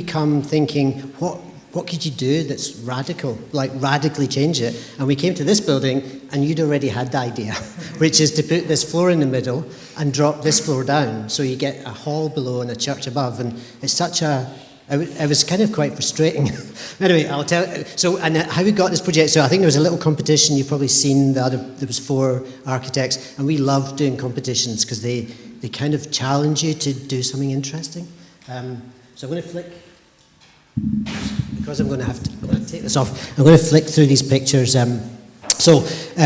come thinking, what could you do that's radical, like radically change it? And we came to this building, and you'd already had the idea, which is to put this floor in the middle and drop this floor down, so you get a hall below and a church above. And it's such a, it was kind of quite frustrating. Anyway, I'll tell. So, and how we got this project. So I think there was a little competition. You've probably seen there was 4 architects, and we love doing competitions because they kind of challenge you to do something interesting. So I'm going to flick. Because I'm going to take this off, I'm going to flick through these pictures. So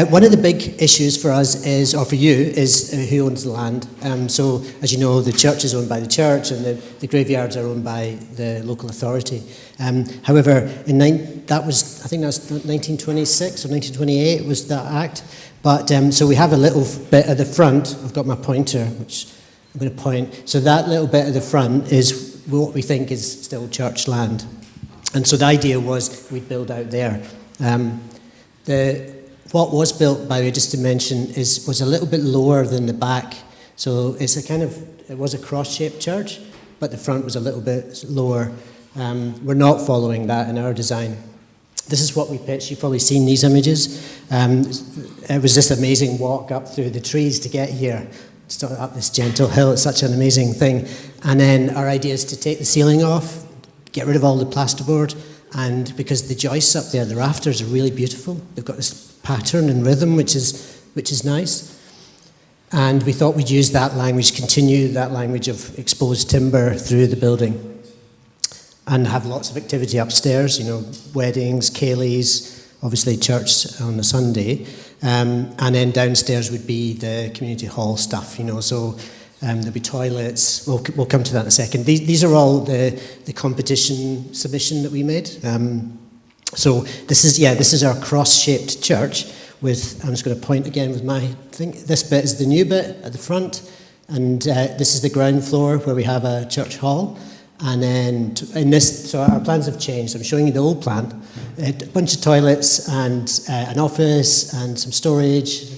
one of the big issues for us is, or for you, is who owns the land. So as you know, the church is owned by the church, and the graveyards are owned by the local authority. However, that was 1926 or 1928 was that act. But so we have a little bit at the front. I've got my pointer, which I'm going to point. So that little bit at the front is what we think is still church land. And so the idea was we'd build out there. What was built, by the way, just to mention, was a little bit lower than the back. So it was a cross-shaped church, but the front was a little bit lower. We're not following that in our design. This is what we pitched. You've probably seen these images. It was this amazing walk up through the trees to get here. Up this gentle hill. It's such an amazing thing. And then our idea is to take the ceiling off, get rid of all the plasterboard, and because the joists up there, the rafters are really beautiful. They've got this pattern and rhythm, which is nice. And we thought we'd use that language, continue that language of exposed timber through the building, and have lots of activity upstairs. Weddings, ceilidhs, obviously church on a Sunday. And then downstairs would be the community hall stuff, so there'll be toilets. We'll come to that in a second. These are all the competition submission that we made. So this is our cross-shaped church with, I'm just going to point again with my thing. This bit is the new bit at the front, and this is the ground floor where we have a church hall. And then so our plans have changed. I'm showing you the old plan. A bunch of toilets and an office and some storage,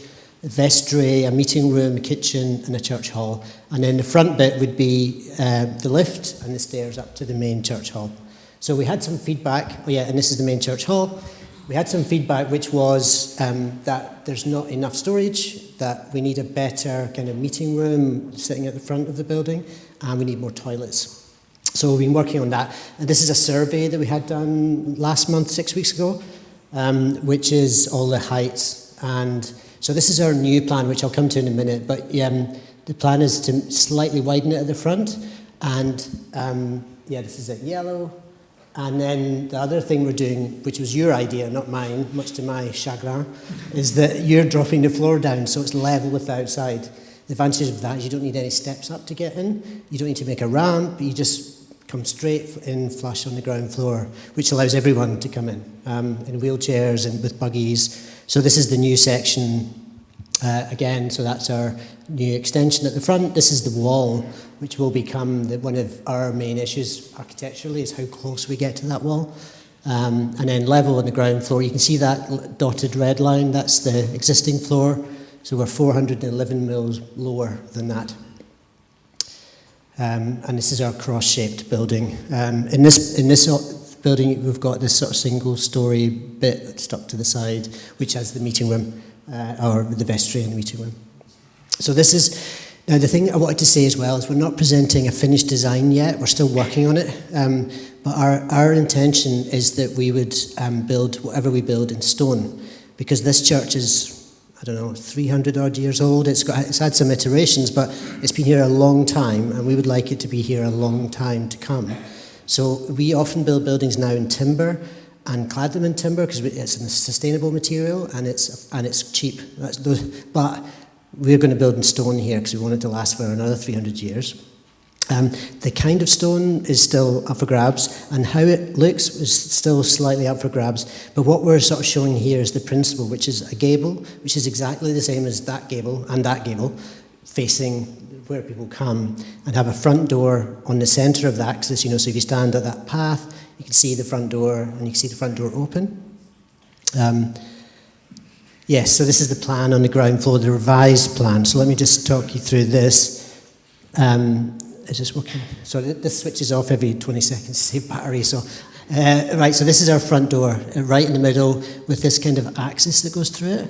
a vestry, a meeting room, a kitchen, and a church hall. And then the front bit would be the lift and the stairs up to the main church hall. So we had some feedback. And this is the main church hall. We had some feedback which was that there's not enough storage, that we need a better kind of meeting room sitting at the front of the building, and we need more toilets. So we've been working on that. And this is a survey that we had done last month, 6 weeks ago, which is all the heights. And so this is our new plan, which I'll come to in a minute. But the plan is to slightly widen it at the front. And this is it, yellow. And then the other thing we're doing, which was your idea, not mine, much to my chagrin, is that you're dropping the floor down so it's level with the outside. The advantage of that is you don't need any steps up to get in. You don't need to make a ramp. You just come straight in flush on the ground floor, which allows everyone to come in wheelchairs and with buggies. So this is the new section again. So that's our new extension at the front. This is the wall, which will become one of our main issues architecturally, is how close we get to that wall. And then level on the ground floor. You can see that dotted red line. That's the existing floor. So we're 411 mils lower than that. And this is our cross-shaped building. In this building, we've got this sort of single-story bit stuck to the side, which has the meeting room, or the vestry and the meeting room. So this is, now the thing I wanted to say as well is we're not presenting a finished design yet. We're still working on it. But our intention is that we would build whatever we build in stone, because this church is, 300 odd years old. It's had some iterations, but it's been here a long time, and we would like it to be here a long time to come. So we often build buildings now in timber and clad them in timber because it's a sustainable material and it's cheap. But we're going to build in stone here because we want it to last for another 300 years. The kind of stone is still up for grabs, and how it looks is still slightly up for grabs. But what we're sort of showing here is the principle, which is a gable, which is exactly the same as that gable, facing where people come, and have a front door on the centre of that. Because so if you stand at that path, you can see the front door, and you can see the front door open. Yes, so this is the plan on the ground floor, the revised plan. So let me just talk you through this. is this working? So this switches off every 20 seconds to save battery. So, right, so this is our front door, right in the middle with this kind of axis that goes through it.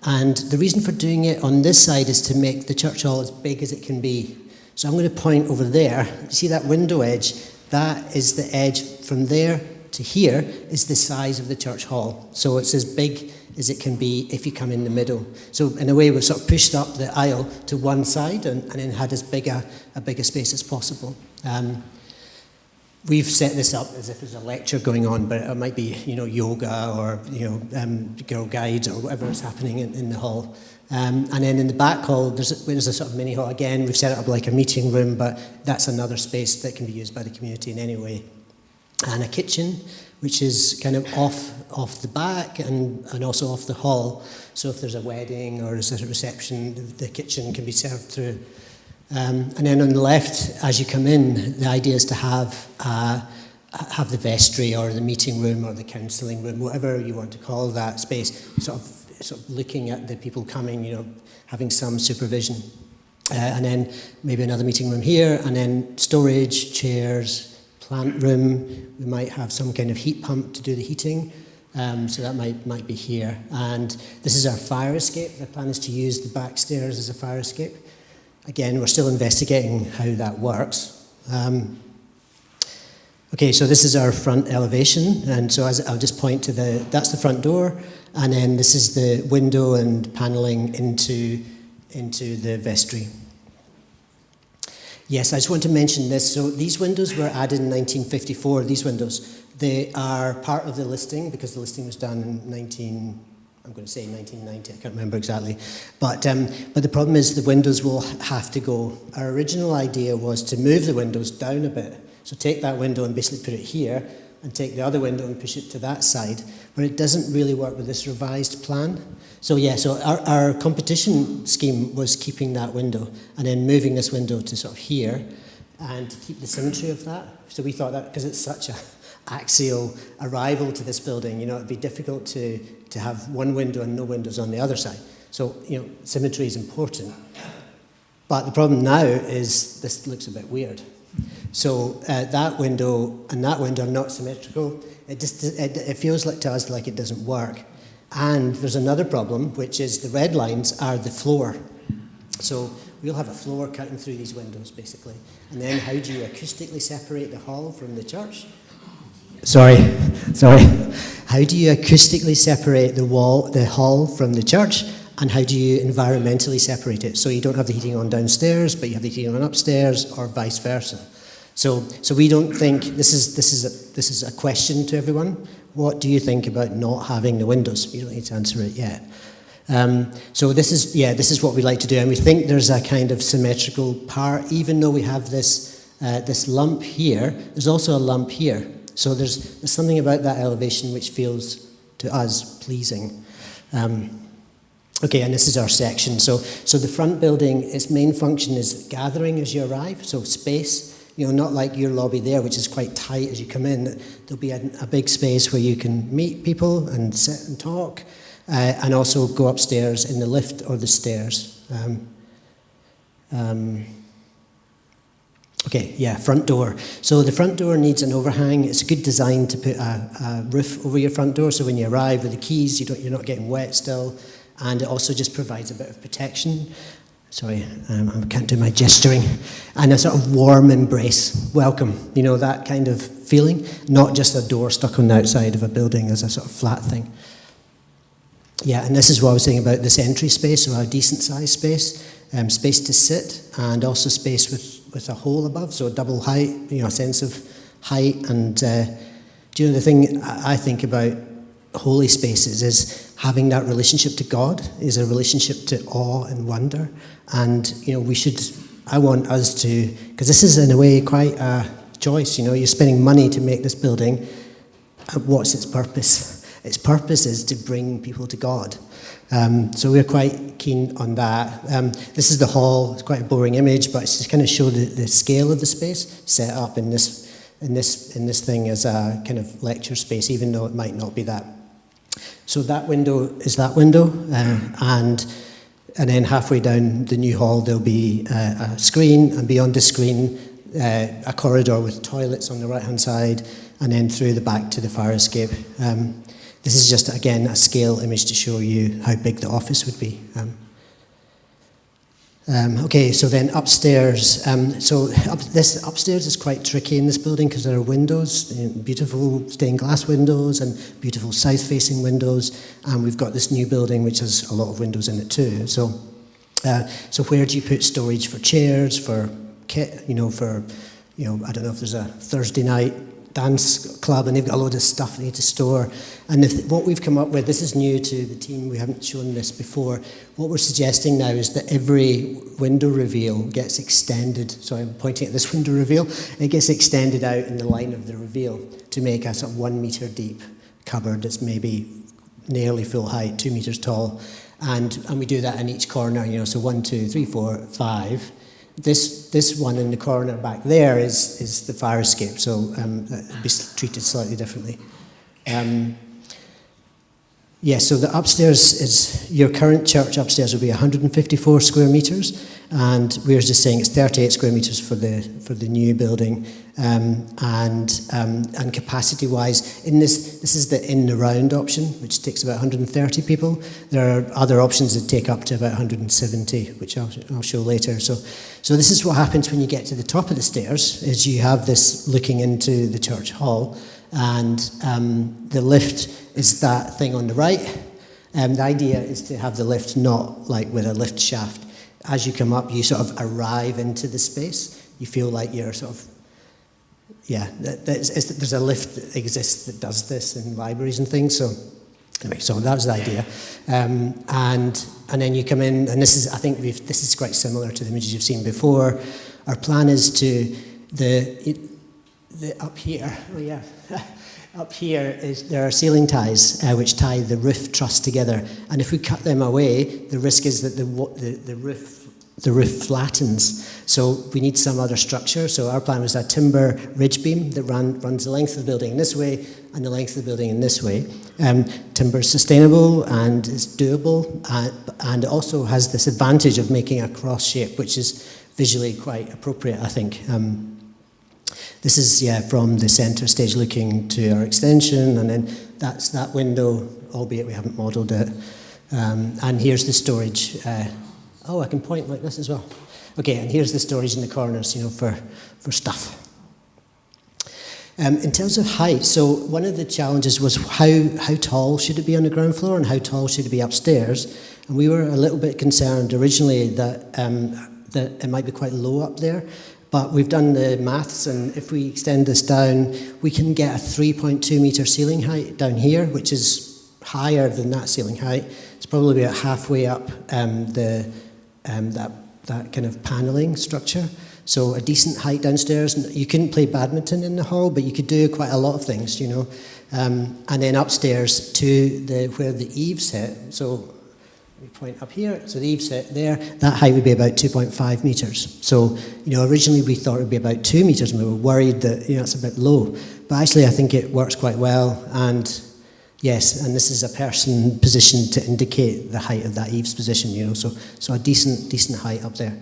And the reason for doing it on this side is to make the church hall as big as it can be. So I'm going to point over there. You see that window edge? That is the edge from there to here is the size of the church hall. So it's as big as it can be if you come in the middle. So in a way, we've sort of pushed up the aisle to one side and then had as big a bigger space as possible. We've set this up as if there's a lecture going on, but it might be, yoga or, Girl Guides or whatever is happening in the hall. And then in the back hall, there's a sort of mini hall. Again, we've set it up like a meeting room, but that's another space that can be used by the community in any way. And a kitchen, which is kind of off the back and also off the hall. So if there's a wedding or there's a reception, the kitchen can be served through. And then on the left, as you come in, the idea is to have the vestry or the meeting room or the counselling room, whatever you want to call that space, sort of looking at the people coming, having some supervision. And then maybe another meeting room here, and then storage, chairs, plant room. We might have some kind of heat pump to do the heating. So that might be here. And this is our fire escape. The plan is to use the back stairs as a fire escape. Again, we're still investigating how that works. Okay, so this is our front elevation, and so I'll just point to that's the front door, and then this is the window and panelling into the vestry. Yes, I just want to mention this. So these windows were added in 1954, these windows. They are part of the listing, because the listing was done in 1990, I can't remember exactly. But the problem is the windows will have to go. Our original idea was to move the windows down a bit. So take that window and basically put it here, and take the other window and push it to that side. But it doesn't really work with this revised plan. So yeah, so our competition scheme was keeping that window and then moving this window to sort of here and to keep the symmetry of that. So we thought that because it's such a axial arrival to this building, it'd be difficult to have one window and no windows on the other side. So, symmetry is important. But the problem now is this looks a bit weird. So that window and that window are not symmetrical. It feels like to us like it doesn't work. And there's another problem, which is the red lines are the floor. So we'll have a floor cutting through these windows, basically. And then how do you acoustically separate the hall from the church? Sorry. How do you acoustically separate the hall from the church? And how do you environmentally separate it? So you don't have the heating on downstairs, but you have the heating on upstairs, or vice versa. So we don't think this is a question to everyone. What do you think about not having the windows? You don't need to answer it yet. So this is what we like to do, and we think there's a kind of symmetrical part. Even though we have this lump here, there's also a lump here. So there's something about that elevation which feels to us pleasing. Okay, and this is our section. So the front building, its main function is gathering as you arrive, so space. Not like your lobby there, which is quite tight as you come in. There'll be a big space where you can meet people and sit and talk, and also go upstairs in the lift or the stairs. Okay, yeah, front door. So the front door needs an overhang. It's a good design to put a roof over your front door, so when you arrive with the keys, you're not getting wet still, and it also just provides a bit of protection. Sorry, I can't do my gesturing. And a sort of warm embrace, welcome, that kind of feeling, not just a door stuck on the outside of a building as a sort of flat thing. Yeah, and this is what I was saying about this entry space, or a decent sized space, space to sit, and also space with a hole above, so a double height, a sense of height. And the thing I think about holy spaces is having that relationship to God is a relationship to awe and wonder. And, I want us to, because this is in a way quite a choice, you're spending money to make this building. What's its purpose? Its purpose is to bring people to God. So we're quite keen on that. This is the hall. It's quite a boring image, but it's just kind of show the scale of the space set up in this thing as a kind of lecture space, even though it might not be that. So that window is that window, and And then halfway down the new hall, there'll be a screen, and beyond the screen, a corridor with toilets on the right-hand side, and then through the back to the fire escape. This is just, again, a scale image to show you how big the office would be. Okay, so then upstairs. This upstairs is quite tricky in this building because there are windows, beautiful stained glass windows and beautiful south-facing windows, and we've got this new building which has a lot of windows in it too. So where do you put storage for chairs, for kit? I don't know if there's a Thursday night dance club and they've got a load of stuff they need to store. And what we've come up with, this is new to the team, we haven't shown this before. What we're suggesting now is that every window reveal gets extended. So I'm pointing at this window reveal. It gets extended out in the line of the reveal to make a sort of 1 metre deep cupboard that's maybe nearly full height, 2 metres tall. And we do that in each corner, so 1, 2, 3, 4, 5. This one in the corner back there is the fire escape, so it'll be treated slightly differently. So the upstairs is, your current church upstairs will be 154 square metres, and we're just saying it's 38 square metres for the new building. And capacity-wise, this is the in-the-round option, which takes about 130 people. There are other options that take up to about 170, which I'll show later. So this is what happens when you get to the top of the stairs, is you have this looking into the church hall, and the lift is that thing on the right. The idea is to have the lift not like with a lift shaft. As you come up, you sort of arrive into the space. You feel like you're sort of, there's a lift that exists that does this in libraries and things. So anyway, so that was the idea. And then you come in, and this is quite similar to the images you've seen before. Our plan is to up here. Up here there are ceiling ties which tie the roof truss together, and if we cut them away, the risk is that the roof flattens. So we need some other structure. So our plan was a timber ridge beam that runs the length of the building in this way and the length of the building in this way. Timber is sustainable and it's doable, and it also has this advantage of making a cross shape, which is visually quite appropriate, I think. This is from the centre stage looking to our extension, and then that's that window, albeit we haven't modelled it. And here's the storage. I can point like this as well. Okay, and here's the storage in the corners, for stuff. In terms of height, so one of the challenges was how tall should it be on the ground floor and how tall should it be upstairs? And we were a little bit concerned originally that it might be quite low up there. But we've done the maths, and if we extend this down, we can get a 3.2 metre ceiling height down here, which is higher than that ceiling height. It's probably about halfway up that kind of panelling structure. So a decent height downstairs. You couldn't play badminton in the hall, but you could do quite a lot of things, And then upstairs to where the eaves hit. So we point up here, so the eaves hit there. That height would be about 2.5 metres. So, originally we thought it would be about 2 metres, and we were worried that, it's a bit low. But actually I think it works quite well, and yes, and this is a person positioned to indicate the height of that eaves position, so a decent height up there.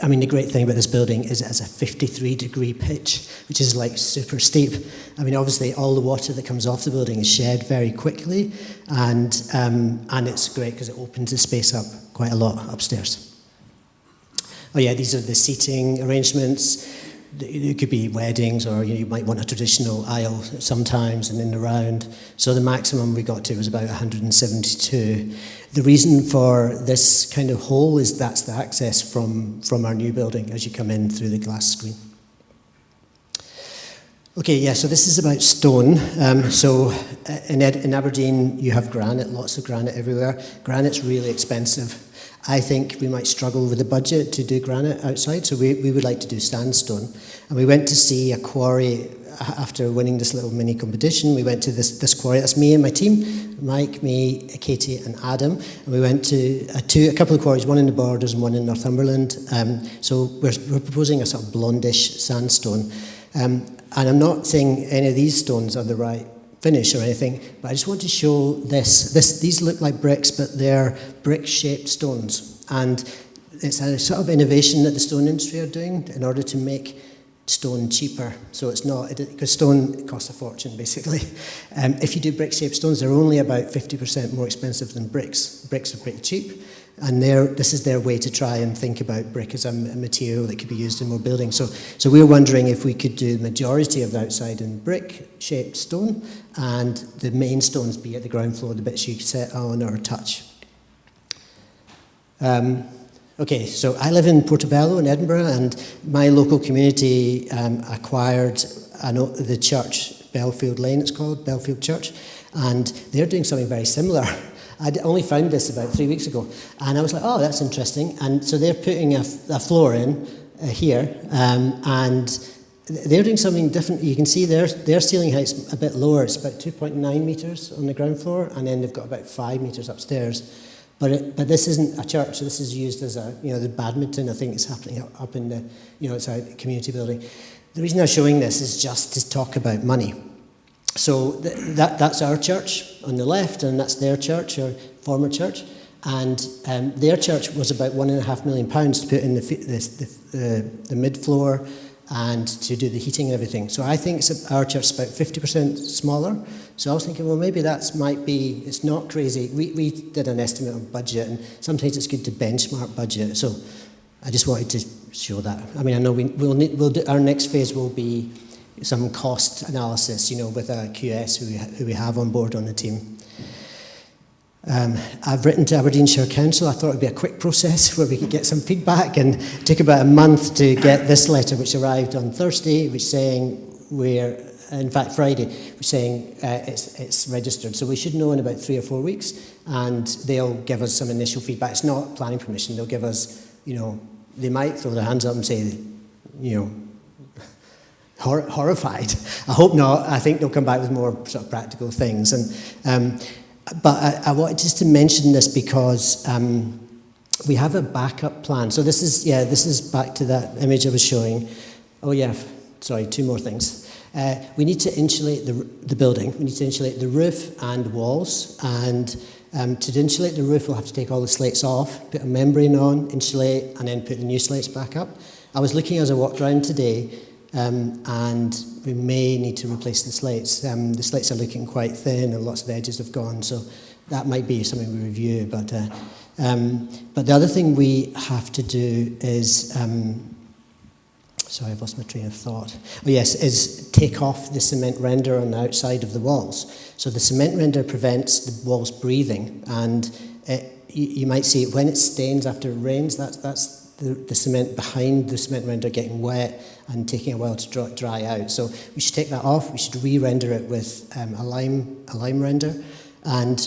I mean, the great thing about this building is it has a 53-degree pitch, which is like super steep. I mean, obviously, all the water that comes off the building is shed very quickly, and it's great because it opens the space up quite a lot upstairs. Oh yeah, these are the seating arrangements. It could be weddings, or you might want a traditional aisle sometimes and in the round. So the maximum we got to was about 172. The reason for this kind of hole is that's the access from our new building as you come in through the glass screen. Okay, yeah, so this is about stone. So in Aberdeen, you have granite, lots of granite everywhere. Granite's really expensive. I think we might struggle with the budget to do granite outside, so we would like to do sandstone. And we went to see a quarry after winning this little mini competition. We went to this quarry. That's me and my team, Mike, me, Katie and Adam. And we went to a couple of quarries, one in the Borders and one in Northumberland. So we're proposing a sort of blondish sandstone. And I'm not saying any of these stones are the right finish or anything, but I just want to show this. These look like bricks, but they're brick-shaped stones. And it's a sort of innovation that the stone industry are doing in order to make stone cheaper. So it's not, because stone costs a fortune, basically. If you do brick-shaped stones, they're only about 50% more expensive than bricks. Bricks are pretty cheap. And this is their way to try and think about brick as a material that could be used in more buildings. So we're wondering if we could do the majority of the outside in brick-shaped stone, and the main stones be at the ground floor, the bits you sit on or touch. Okay, so I live in Portobello in Edinburgh, and my local community acquired the church, Belfield Lane it's called, Belfield Church, and they're doing something very similar. I only found this about 3 weeks ago, and I was like, oh, that's interesting. And so they're putting a floor in here, and they're doing something different. You can see their ceiling height's a bit lower. It's about 2.9 metres on the ground floor, and then they've got about 5 metres upstairs. But this isn't a church. This is used as the badminton, I think, is happening up in the, it's a community building. The reason I'm showing this is just to talk about money. So that's our church on the left, and that's their church, or former church. And their church was about £1.5 million to put in the mid-floor and to do the heating and everything. So I think our church is about 50% smaller. So I was thinking, well, maybe it's not crazy. We did an estimate of budget, and sometimes it's good to benchmark budget. So I just wanted to show that. I mean, I know we'll do, our next phase will be some cost analysis, with a QS who we have on board on the team. I've written to Aberdeenshire Council. I thought it would be a quick process where we could get some feedback, and it took about a month to get this letter, which arrived on Thursday, which saying Friday, which saying it's registered. So we should know in about 3 or 4 weeks, and they'll give us some initial feedback. It's not planning permission. They'll give us, they might throw their hands up and say, horrified. I hope not. I think they'll come back with more sort of practical things. But I wanted just to mention this because we have a backup plan. So this is back to that image I was showing. Oh yeah, sorry, 2 more things. We need to insulate the building. We need to insulate the roof and walls. And to insulate the roof, we'll have to take all the slates off, put a membrane on, insulate, and then put the new slates back up. I was looking as I walked around today, and we may need to replace the slates. The slates are looking quite thin, and lots of edges have gone, so that might be something we review. But the other thing we have to do is, sorry, I've lost my train of thought. Oh yes, is take off the cement render on the outside of the walls. So the cement render prevents the walls breathing, and you might see when it stains after it rains. That's the cement behind the cement render getting wet and taking a while to dry out. So we should take that off. We should re-render it with a lime render. And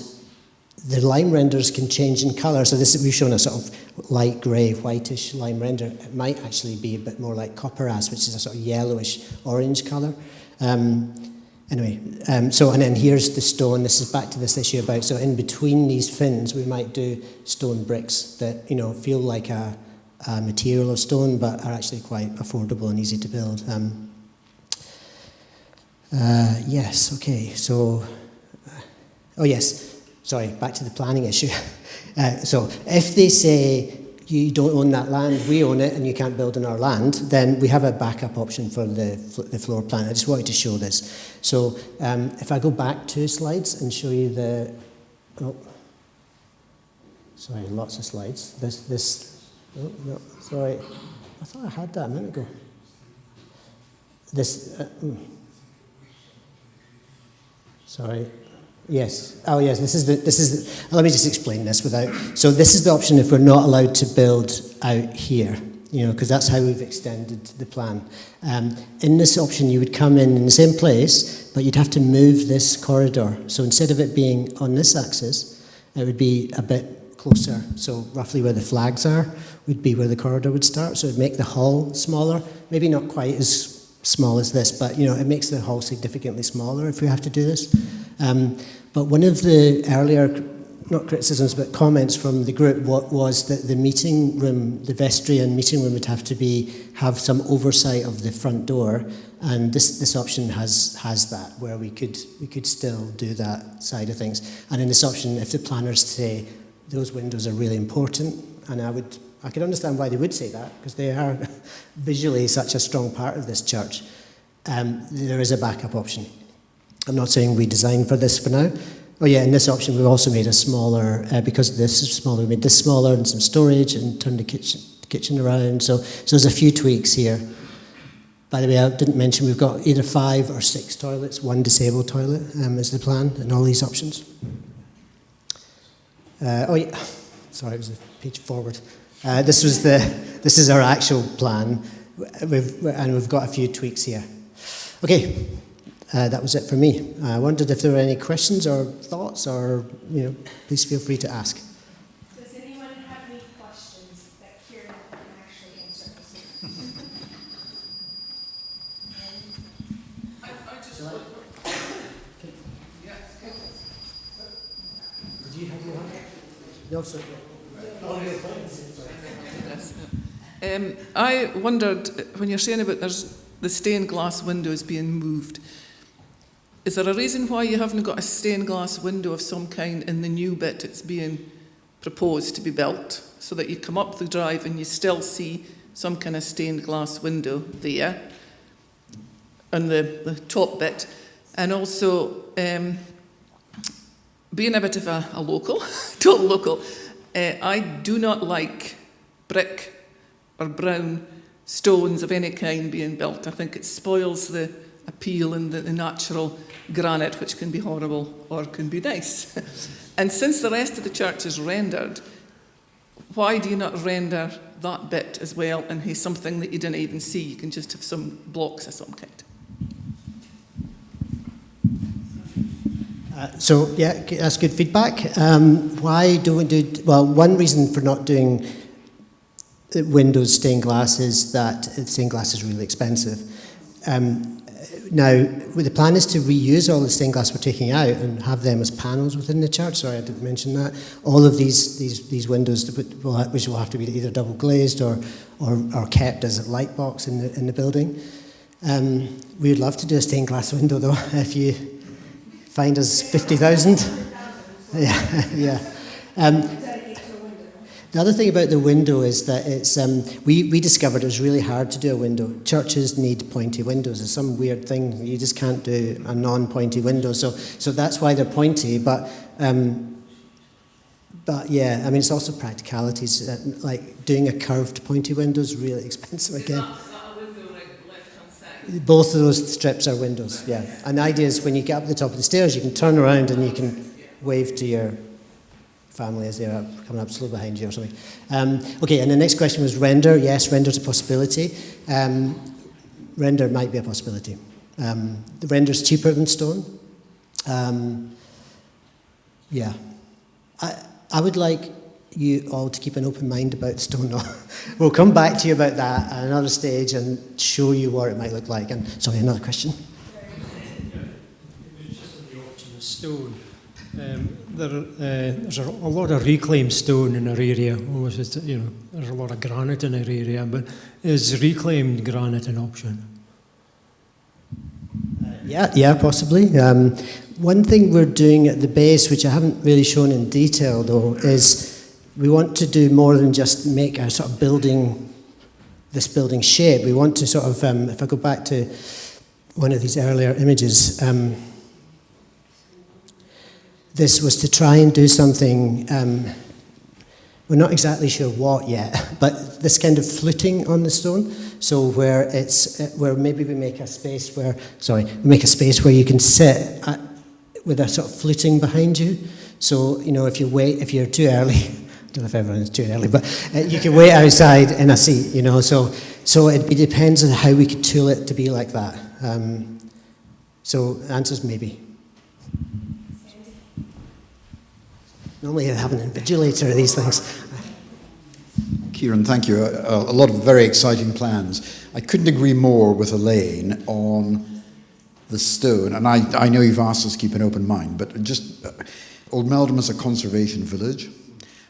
the lime renders can change in colour. So we've shown a sort of light grey, whitish lime render. It might actually be a bit more like copperas, which is a sort of yellowish orange colour. Anyway, and then here's the stone. This is back to this issue about, so in between these fins, we might do stone bricks that, feel like a material of stone, but are actually quite affordable and easy to build. Yes, okay, so, oh yes, sorry, back to the planning issue. So if they say, you don't own that land, we own it, and you can't build on our land, then we have a backup option for the floor plan. I just wanted to show this. So if I go back 2 slides and show you sorry, lots of slides. Oh, no, sorry. I thought I had that a minute ago. Sorry. Yes. Oh, yes. This is. Let me just explain this without. So this is the option if we're not allowed to build out here, because that's how we've extended the plan. In this option, you would come in the same place, but you'd have to move this corridor. So instead of it being on this axis, it would be a bit closer. So roughly where the flags are would be where the corridor would start. So it would make the hall smaller. Maybe not quite as small as this, but it makes the hall significantly smaller if we have to do this. But one of the earlier not criticisms, but comments from the group, what was that the meeting room, the vestry and meeting room would have to have some oversight of the front door, and this option has that, where we could still do that side of things. And in this option, if the planners say those windows are really important, and I could understand why they would say that, because they are visually such a strong part of this church, there is a backup option. I'm not saying we designed for this for now. Oh yeah, in this option we've also made a smaller, because this is smaller, we made this smaller and some storage and turned the kitchen around. So there's a few tweaks here. By the way, I didn't mention we've got either 5 or 6 toilets, 1 disabled toilet is the plan in all these options. Oh yeah, sorry, it was a page forward. This is our actual plan, and we've got a few tweaks here. Okay. That was it for me. I wondered if there were any questions or thoughts, or please feel free to ask. Does anyone have any questions that Kieran can actually answer? I just Did you have your hand? No, sir. I wondered, when you're saying about there's the stained glass windows being moved, is there a reason why you haven't got a stained glass window of some kind in the new bit that's being proposed to be built, so that you come up the drive and you still see some kind of stained glass window there on the top bit? And also, being a bit of a local, total local, I do not like brick or brown stones of any kind being built. I think it spoils the appeal and the natural granite, which can be horrible or can be nice. And since the rest of the church is rendered, why do you not render that bit as well and have something that you didn't even see? You can just have some blocks of some kind. So yeah, that's good feedback. Why don't we do? Well, one reason for not doing windows stained glass is that stained glass is really expensive. Now, the plan is to reuse all the stained glass we're taking out and have them as panels within the church. Sorry, I didn't mention that. All of these windows, which will have to be either double glazed or kept as a light box in the building. We would love to do a stained glass window, though, if you find us 50,000. Yeah. The other thing about the window is that it's we discovered it was really hard to do a window. Churches need pointy windows. It's some weird thing. You just can't do a non-pointy window. So that's why they're pointy. But yeah, I mean, it's also practicalities. Like doing a curved pointy window is really expensive again. Is that a window like left-hand side? Both of those strips are windows, yeah. And the idea is when you get up the top of the stairs, you can turn around and you can wave to your family as they're coming up slow behind you or something. Okay, and the next question was render. Yes, render's a possibility. Render might be a possibility. The render's cheaper than stone. Yeah. I would like you all to keep an open mind about stone. We'll come back to you about that at another stage and show you what it might look like. And sorry, another question. Just on the option of stone. There's a lot of reclaimed stone in our area. There's a lot of granite in our area, but is reclaimed granite an option? Yeah, possibly. One thing we're doing at the base, which I haven't really shown in detail though, is we want to do more than just make a sort of this building shape. We want to sort of, if I go back to one of these earlier images, this was to try and do something, we're not exactly sure what yet, but this kind of fluting on the stone. So where maybe we make a space where, where you can sit with a sort of fluting behind you. So, if you're too early, I don't know if everyone's too early, but you can wait outside in a seat, So it depends on how we could tool it to be like that. So the answer is maybe. Normally I have an invigilator of these things. Kieran, thank you. A lot of very exciting plans. I couldn't agree more with Elaine on the stone, and I know you've asked us to keep an open mind, but just Old Meldrum is a conservation village.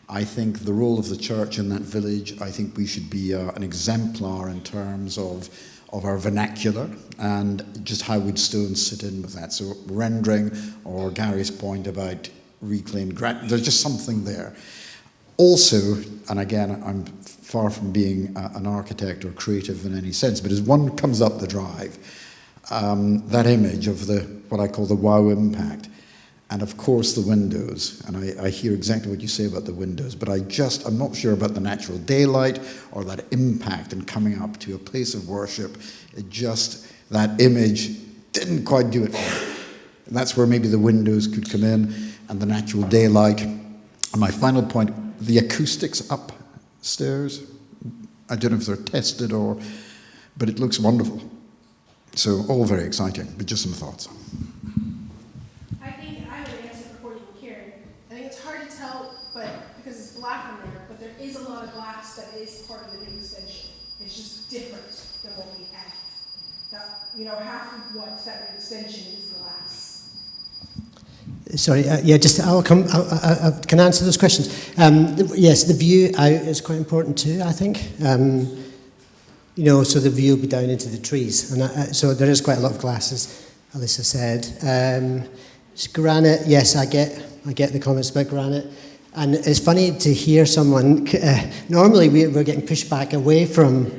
I think the role of the church in that village, I think we should be an exemplar in terms of our vernacular and just how would stones sit in with that. So rendering, or Gary's point about reclaimed ground, there's just something there. Also, and again, I'm far from being an architect or creative in any sense, but as one comes up the drive, that image of what I call the wow impact, and of course the windows, and I hear exactly what you say about the windows, but I'm not sure about the natural daylight or that impact in coming up to a place of worship. That image didn't quite do it for me. And that's where maybe the windows could come in and the natural daylight. And my final point, the acoustics upstairs, I don't know if they're tested but it looks wonderful. So all very exciting, but just some thoughts. I think I would answer before you were Kieran. I think it's hard to tell, but because it's black on there, but there is a lot of glass that is part of the new extension. It's just different than what we have. That, half of what that new extension is glass. Sorry, I can answer those questions. Yes, the view out is quite important too, I think. So the view will be down into the trees. And so there is quite a lot of glass, as Alyssa said. Granite, yes, I get the comments about granite. And it's funny to hear someone, normally we're getting pushed back away from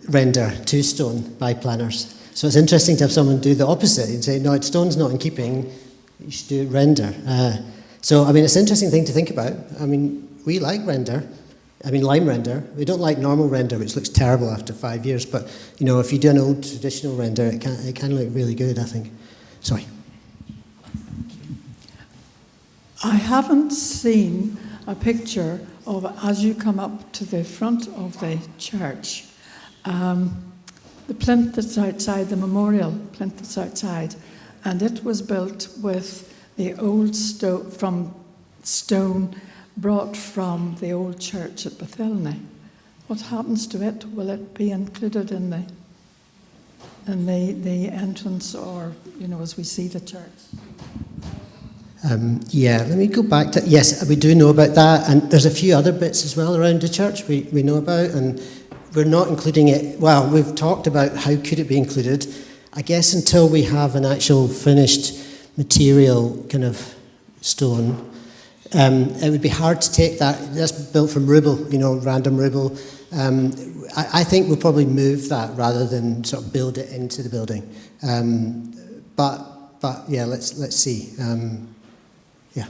render to stone by planners. So it's interesting to have someone do the opposite and say, no, stone's not in keeping, you should do render. It's an interesting thing to think about. We like render. Lime render. We don't like normal render, which looks terrible after 5 years. But, if you do an old traditional render, it can look really good, I think. Sorry. I haven't seen a picture of, as you come up to the front of the church, the plinth that's outside, the memorial plinth that's outside, and it was built with the old stone brought from the old church at Bethilne. What happens to it? Will it be included in the entrance, or as we see the church? Let me go back to, yes, we do know about that, and there's a few other bits as well around the church we know about, and we're not including it. Well, we've talked about how could it be included. I guess until we have an actual finished material kind of stone, it would be hard to take that's built from rubble, random rubble. I think we'll probably move that rather than sort of build it into the building. But yeah, let's see. Yeah.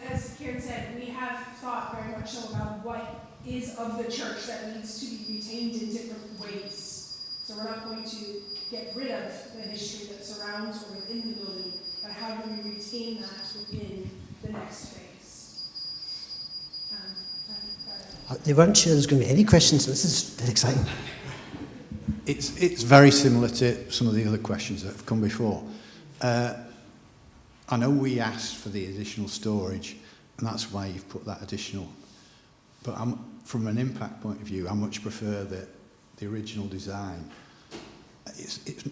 As Kieran said, we have thought very much so about what is of the church that needs to be retained in different ways. So we're not going to get rid of the history that surrounds or within the building, but how do we retain that within the next phase? They weren't sure there was going to be any questions, so this is very exciting. It's very similar to some of the other questions that have come before. I know we asked for the additional storage, and that's why you've put that additional. But from an impact point of view, I much prefer the original design. It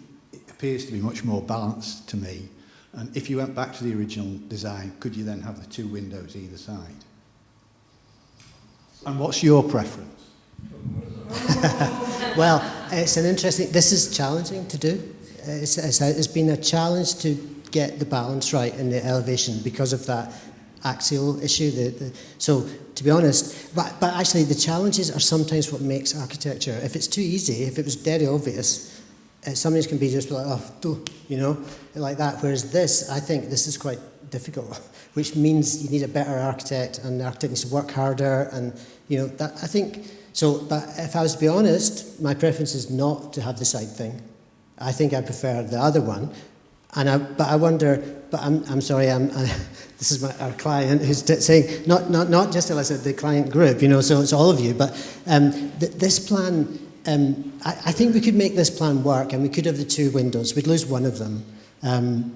appears to be much more balanced to me. And if you went back to the original design, could you then have the two windows either side? And what's your preference? Well, it's an interesting, this is challenging to do. It's been a challenge to get the balance right in the elevation because of that axial issue. So, to be honest, but actually the challenges are sometimes what makes architecture. If it's too easy, if it was dead obvious, some can be just like, like that. Whereas this, I think this is quite difficult, which means you need a better architect, and the architect needs to work harder, and that I think. So, but if I was to be honest, my preference is not to have the side thing. I think I prefer the other one, but I wonder. But I'm sorry. This is our client who's saying not just Alyssa, the client group. So it's all of you. But this plan, I think we could make this plan work, and we could have the two windows. We'd lose one of them,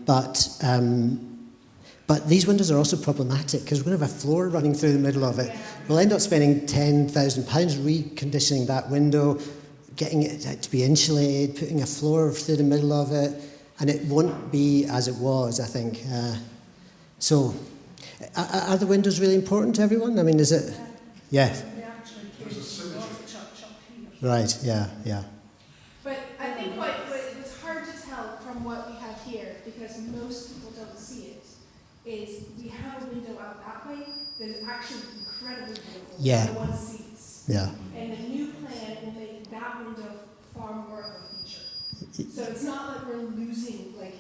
but these windows are also problematic because we're going to have a floor running through the middle of it. We'll end up spending £10,000 reconditioning that window, getting it to be insulated, putting a floor through the middle of it, and it won't be as it was, I think. So, are the windows really important to everyone? I mean, is it? Yes. Right, yeah. But I think what's hard to tell from what we have here, because most people don't see it, is we have a window out that way that is actually incredibly beautiful. Yeah. That one sees. Yeah. And the new plan will make that window far more of a feature. So it's not like we're losing, like,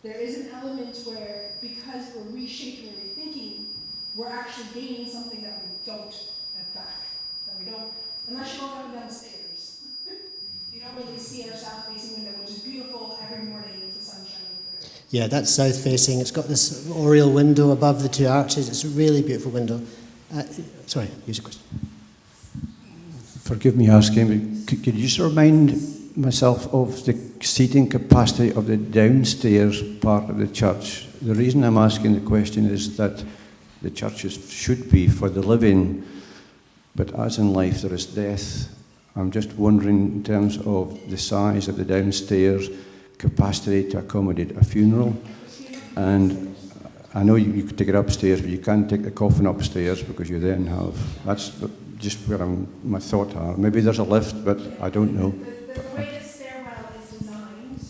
there is an element where, because we're reshaping and rethinking, we're actually gaining something that we don't at back. That we don't, unless you go up and down the stairs. You don't really see our south-facing window, which is beautiful every morning with the sun shining through. Yeah, that's south-facing. It's got this oriel window above the two arches. It's a really beautiful window. Sorry, use your question. Forgive me asking, but could you just remind myself of the seating capacity of the downstairs part of the church? The reason I'm asking the question is that the churches should be for the living, but as in life there is death. I'm just wondering in terms of the size of the downstairs capacity to accommodate a funeral. And I know you could take it upstairs, but you can't take the coffin upstairs because you then have, that's just where my thoughts are. Maybe there's a lift, but I don't know. The way the stairwell is designed,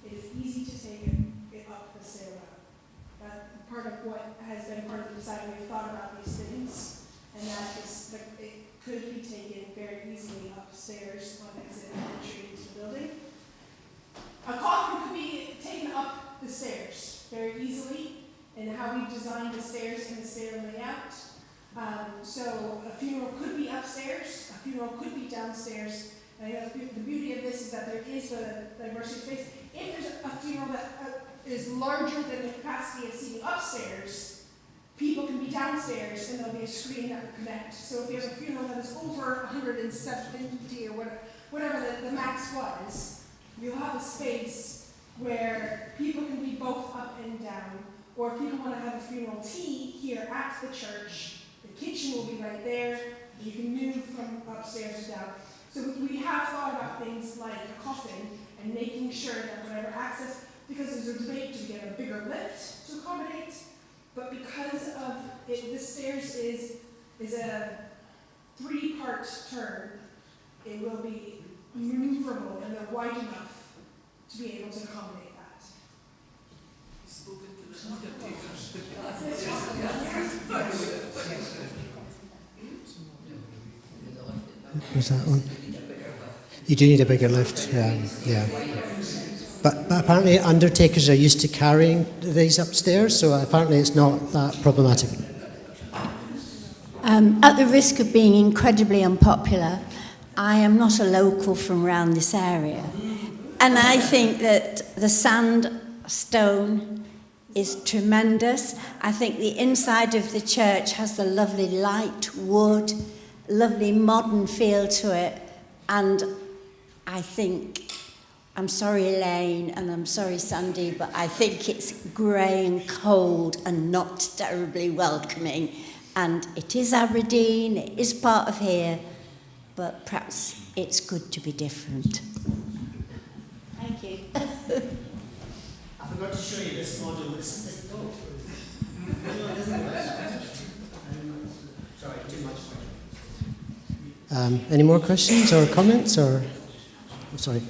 it's easy to take it up the stairwell. That's part of what has been part of the design. We've thought about these things, and that is, it could be taken very easily upstairs on exit and entry into the building. A coffin could be taken up the stairs very easily, in how we've designed the stairs and the stair layout. So a funeral could be upstairs, a funeral could be downstairs. And the beauty of this is that there is the diversity of space. If there's a funeral that is larger than the capacity of seating upstairs, people can be downstairs and there'll be a screen that will connect. So if you have a funeral that is over 170 or whatever the max was, you'll have a space where people can be both up and down. Or if people want to have a funeral tea here at the church, the kitchen will be right there. You can move from upstairs to down. So we have thought about things like a coffin and making sure that whatever access, because there's a debate to get a bigger lift to accommodate, but because of it, the stairs is a 3-part turn, it will be maneuverable and they're wide enough to be able to accommodate that. Was that one? You do need a bigger lift, yeah. But apparently undertakers are used to carrying these upstairs, so apparently it's not that problematic. At the risk of being incredibly unpopular, I am not a local from around this area. And I think that the sandstone is tremendous. I think the inside of the church has the lovely light wood, lovely modern feel to it. And I think, I'm sorry Elaine and I'm sorry Sandy, but I think it's grey and cold and not terribly welcoming. And it is Aberdeen, it is part of here, but perhaps it's good to be different. Thank you. I forgot to show you this model. This no. Sorry, too much. Any more questions or comments? Or sorry.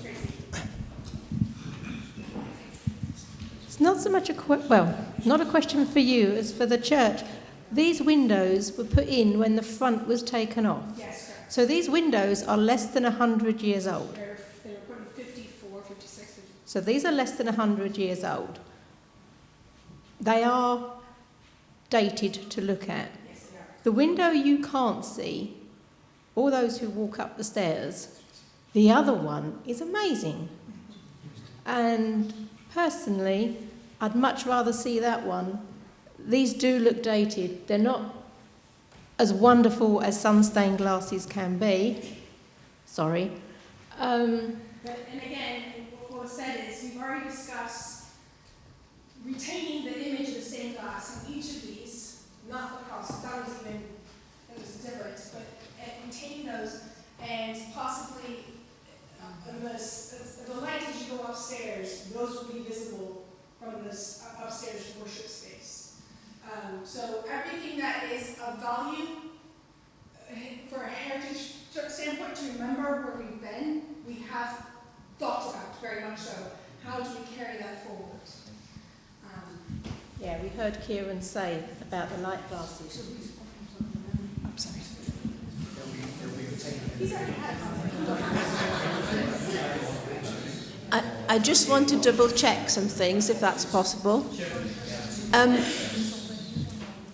It's not so much not a question for you as for the church. These windows were put in when the front was taken off. Yes, correct. So these windows are less than 100 years old. They were put in 54, 56, 50. So these are less than 100 years old. They are dated to look at. Yes, they are. The window you can't see, all those who walk up the stairs, the other one is amazing. And personally, I'd much rather see that one. These do look dated. They're not as wonderful as some stained glasses can be. Sorry. And again, what was said is we've already discussed retaining the image of the stained glass in each of these, not the cross, that was different, but retaining those and possibly the light as you go upstairs, those will be visible from this upstairs worship space. So everything that is of value for a heritage standpoint, to remember where we've been, we have thought about, very much so. How do we carry that forward? Yeah, we heard Kieran say about the light glasses. I'm sorry. He's already had a I just want to double check some things, if that's possible.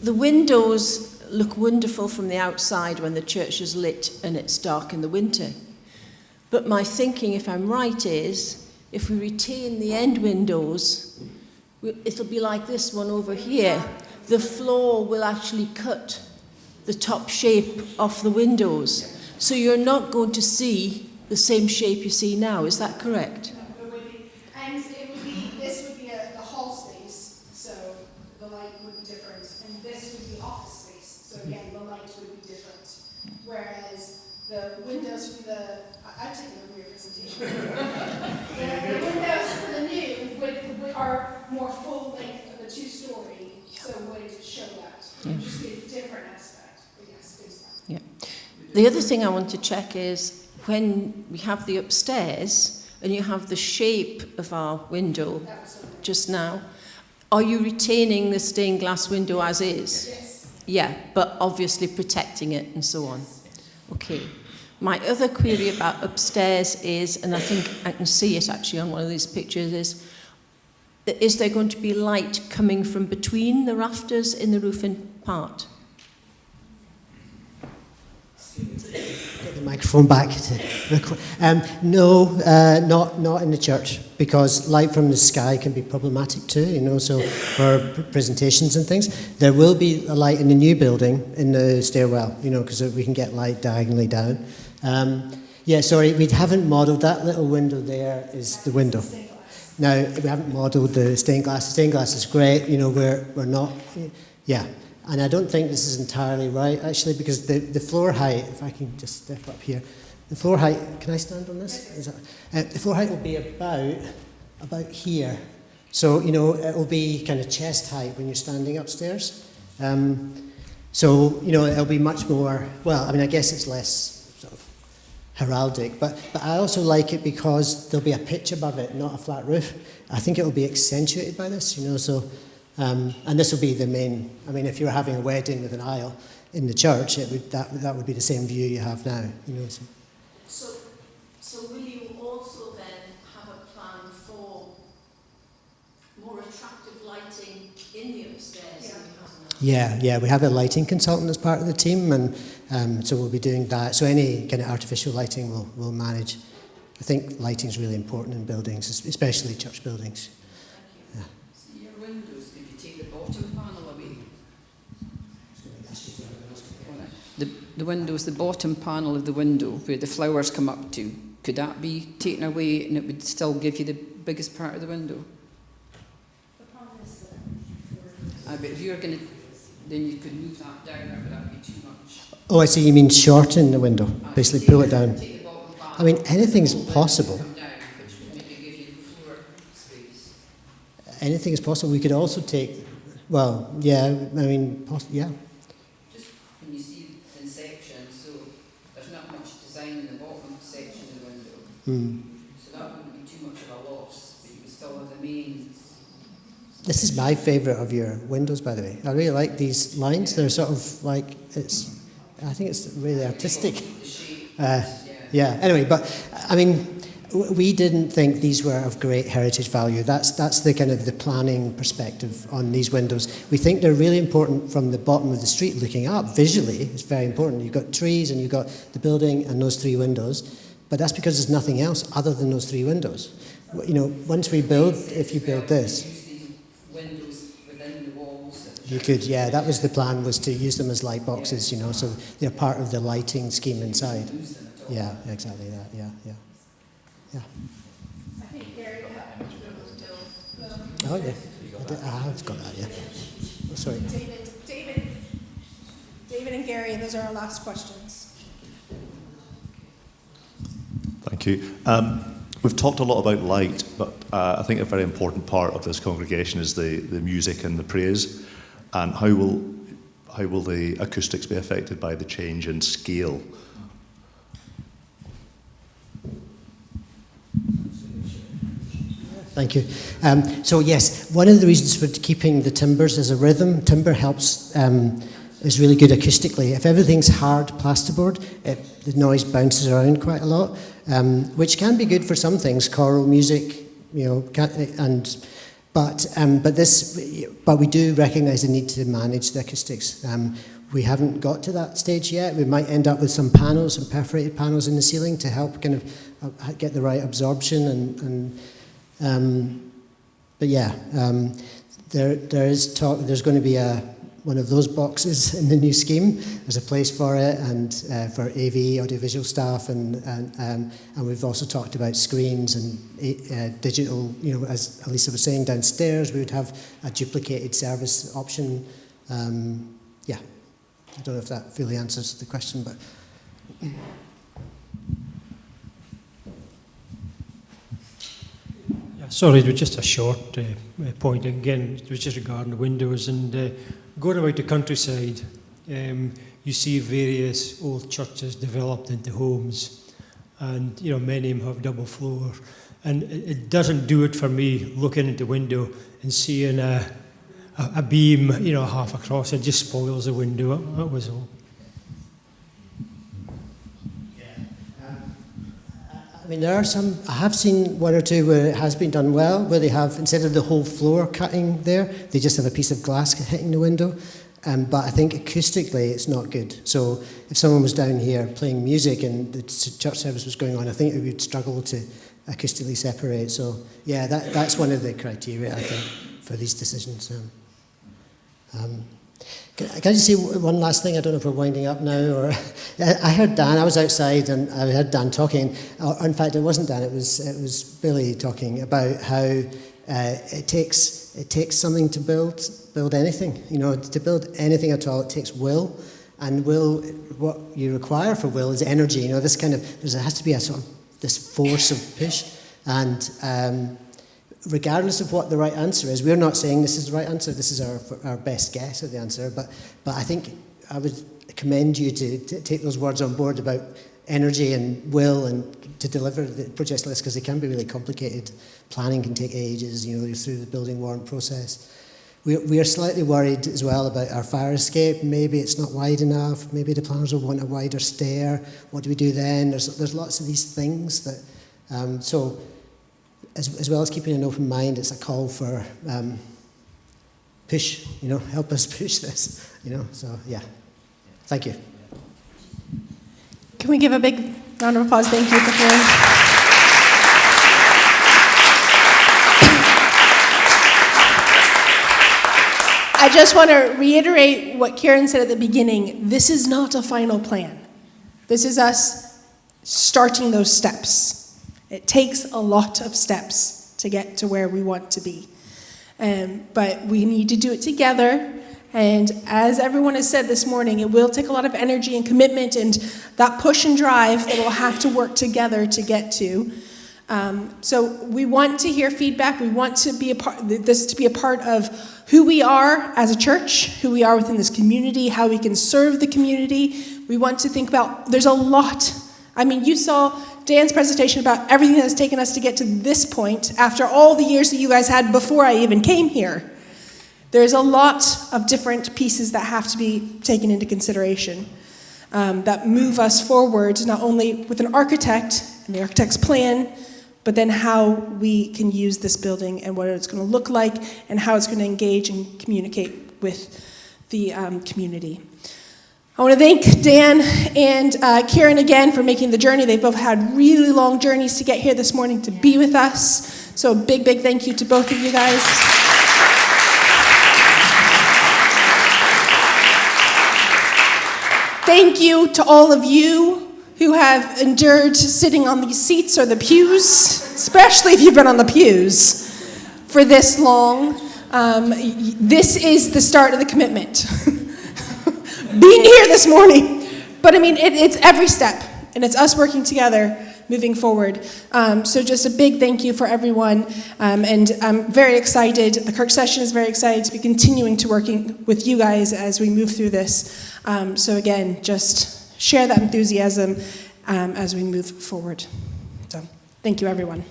The windows look wonderful from the outside when the church is lit and it's dark in the winter. But my thinking, if I'm right, is if we retain the end windows, it'll be like this one over here. The floor will actually cut the top shape of the windows. So you're not going to see the same shape you see now. Is that correct? And it would be, this would be the hall space, so the light would be different. And this would be office space, so again, the light would be different. Whereas the windows for the, I've taken a weird presentation. the windows for the new are more full length of the two-story, so would show that. It would just be a different aspect. But yes, there's that. Yeah. The other thing I want to check is when we have the upstairs and you have the shape of our window just now, are you retaining the stained glass window as is? Yes. Yeah, but obviously protecting it and so on. Okay. My other query about upstairs is, and I think I can see it actually on one of these pictures, is there going to be light coming from between the rafters in the roofing part? Get the microphone back to record. No, not in the church, because light from the sky can be problematic too, you know, so for presentations and things. There will be a light in the new building in the stairwell, you know, because we can get light diagonally down. Yeah, sorry, we haven't modelled that little window there is the window. Now, we haven't modelled the stained glass. The stained glass is great, you know, we're not, yeah. And I don't think this is entirely right, actually, because the floor height, if I can just step up here, the floor height, can I stand on this? Is that, the floor height will be about here. So, you know, it will be kind of chest height when you're standing upstairs. So, you know, it'll be much more, well, I mean, I guess it's less sort of heraldic, but I also like it because there'll be a pitch above it, not a flat roof. I think it will be accentuated by this, you know, so... and this will be the main, I mean, if you were having a wedding with an aisle in the church, that would be the same view you have now, you know. So will you also then have a plan for more attractive lighting in the upstairs? Yeah, we have a lighting consultant as part of the team, and so we'll be doing that. So any kind of artificial lighting we'll manage. I think lighting is really important in buildings, especially church buildings. The windows, the bottom panel of the window where the flowers come up to, could that be taken away and it would still give you the biggest part of the window? The problem is But if you're going to, then you could move that down, or would that be too much? Oh, I see, you mean shorten the window, basically pull it down. I mean, anything's possible. Anything is possible. We could also take, well, yeah, I mean, yeah. Just when you see in sections, so there's not much design in the bottom section of the window. So that wouldn't be too much of a loss, but you would still have the main. This is my favourite of your windows, by the way. I really like these lines. They're sort of like, I think it's really artistic. Yeah, anyway, but I mean, we didn't think these were of great heritage value. That's the kind of the planning perspective on these windows. We think they're really important from the bottom of the street looking up. Visually, it's very important. You've got trees and you've got the building and those three windows, but that's because there's nothing else other than those three windows. You know, once we build, if you build this, you could, yeah, that was the plan, was to use them as light boxes, you know, so they're part of the lighting scheme inside. Yeah, exactly that, yeah. I think Gary had Oh, yeah. I've got that, yeah. Oh, sorry. David and Gary, those are our last questions. Thank you. We've talked a lot about light, but I think a very important part of this congregation is the music and the praise. And how will the acoustics be affected by the change in scale? Thank you. So yes, one of the reasons for keeping the timbers as a rhythm, timber helps, is really good acoustically. If everything's hard plasterboard, the noise bounces around quite a lot, which can be good for some things, choral music, but we do recognise the need to manage the acoustics. We haven't got to that stage yet. We might end up with some panels, some perforated panels in the ceiling to help kind of get the right absorption but yeah, there is talk. There's going to be one of those boxes in the new scheme. There's a place for it, and for AV, audiovisual staff, and we've also talked about screens and digital. You know, as Elisa was saying, downstairs we would have a duplicated service option. Yeah, I don't know if that fully answers the question, but. Sorry, it was just a short point. Again, it was just regarding the windows. And going about the countryside, you see various old churches developed into homes. And, you know, many of them have double floor. And it doesn't do it for me looking into the window and seeing a beam, you know, half across. It just spoils the window. That was all. I mean, there are some, I have seen one or two where it has been done well, where they have, instead of the whole floor cutting there, they just have a piece of glass hitting the window. But I think acoustically it's not good. So if someone was down here playing music and the church service was going on, I think it would struggle to acoustically separate. So yeah, that's one of the criteria, I think, for these decisions. Can I just say one last thing? I don't know if we're winding up now, or I heard Dan. I was outside and I heard Dan talking. Or in fact, it wasn't Dan. It was Billy talking about how it takes something to build anything. You know, to build anything at all, it takes will, and will. What you require for will is energy. You know, this kind of there has to be a sort of this force of push, and regardless of what the right answer is, we're not saying this is the right answer, this is our best guess at the answer, but I think I would commend you to take those words on board about energy and will and to deliver the project list, because they can be really complicated. Planning can take ages, you know, you're through the building warrant process. We are slightly worried as well about our fire escape. Maybe it's not wide enough, maybe the planners will want a wider stair. What do we do then? There's lots of these things that, so as well as keeping an open mind, it's a call for push, you know, help us push this, you know, so yeah. Thank you. Can we give a big round of applause? Thank you for hearing. I just want to reiterate what Karen said at the beginning. This is not a final plan. This is us starting those steps. It takes a lot of steps to get to where we want to be. But we need to do it together. And as everyone has said this morning, it will take a lot of energy and commitment and that push and drive that we'll have to work together to get to. So we want to hear feedback. We want to be this to be a part of who we are as a church, who we are within this community, how we can serve the community. We want to think about, there's a lot. I mean, you saw Dan's presentation about everything that has taken us to get to this point after all the years that you guys had before I even came here. There's a lot of different pieces that have to be taken into consideration that move us forward, not only with an architect and the architect's plan, but then how we can use this building and what it's going to look like and how it's going to engage and communicate with the community. I want to thank Dan and Karen again for making the journey. They've both had really long journeys to get here this morning to be with us. So a big, big thank you to both of you guys. Thank you to all of you who have endured sitting on these seats or the pews, especially if you've been on the pews for this long. This is the start of the commitment. Being here this morning. But I mean, it's every step, and it's us working together, moving forward. So just a big thank you for everyone, and I'm very excited. The Kirk session is very excited to be continuing to working with you guys as we move through this. So again, just share that enthusiasm as we move forward. So thank you, everyone.